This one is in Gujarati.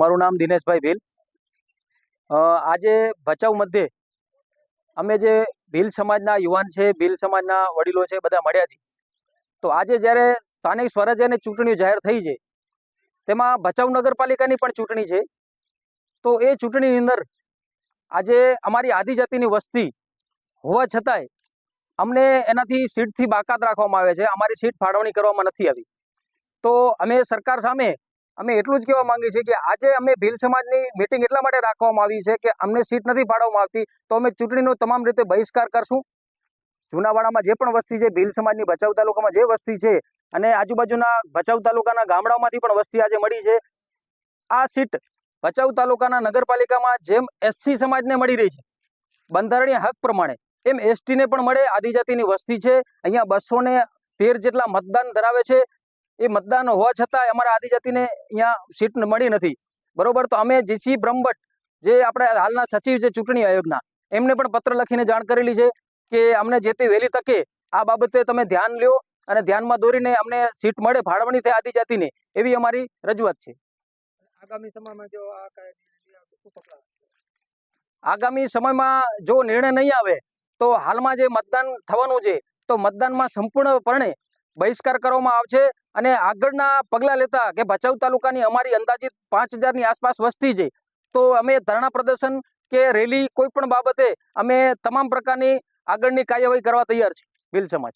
મારું નામ દિનેશભાઈ ભીલ। આજે ભચાઉ મધ્યે અમે જે ભીલ સમાજના યુવાન છે, ભીલ સમાજના વડીલો છે, બધા મળ્યા છીએ। તો આજે જ્યારે સ્થાનિક સ્વરાજ્યની ચૂંટણીઓ જાહેર થઈ છે, તેમાં ભચાઉ નગરપાલિકાની પણ ચૂંટણી છે। તો એ ચૂંટણીની અંદર આજે અમારી આદિજાતિની વસ્તી હોવા છતાંય અમને એનાથી સીટથી બાકાત રાખવામાં આવે છે। અમારી સીટ ફાળવણી કરવામાં નથી આવી। તો અમે સરકાર સામે અમે એટલું જ કહેવા માંગીએ છીએ કે આજે અમે ભીલ સમાજની મિટિંગ એટલા માટે રાખવામાં આવી છે કે અમને સીટ નથી ફાળવવામાં આવતી, તો અમે ચૂંટણીનો તમામ રીતે બહિષ્કાર કરશું। જુનાવાડામાં જે પણ વસ્તી છે, ભીલ સમાજની ભચાઉ તાલુકામાં જે વસ્તી છે અને આજુબાજુના ભચાઉ તાલુકાના ગામડાઓમાંથી પણ વસ્તી આજે મળી છે। આ સીટ ભચાઉ તાલુકાના નગરપાલિકામાં જેમ એસસી સમાજને મળી રહી છે બંધારણીય હક પ્રમાણે, એમ એસટીને પણ મળે। આદિજાતિની વસ્તી છે, અહીંયા 213 જેટલા મતદાન ધરાવે છે। એ મતદાન હોવા છતાં અમારા આદિજાતિને અહીંયા સીટ મળી નથી, બરોબર। તો અમે જીસી બ્રહ્મભટ્ટ, જે આપણે હાલના સચિવ છે ચૂંટણી આયોગના, એમને પણ પત્ર લખીને જાણ કરેલી છે કે અમને જે તે વહેલી તકે આ બાબતે તમે ધ્યાન લ્યો અને ધ્યાનમાં દોરીને અમને સીટ મળે, ફાળવણી થાય આદિજાતિને, એવી અમારી રજૂઆત છે। આગામી સમયમાં જો નિર્ણય નહીં આવે તો હાલમાં જે મતદાન થવાનું છે, તો મતદાનમાં સંપૂર્ણપણે બહિષ્કાર કરવામાં આવશે અને આગળના પગલાં લેતા કે ભચાઉ તાલુકાની અમારી અંદાજિત 5000ની આસપાસ વસ્તી છે, તો અમે ધરણા પ્રદર્શન કે રેલી કોઈ પણ બાબતે અમે તમામ પ્રકારની આગળની કાર્યવાહી કરવા તૈયાર છીએ ભીલ સમાજ।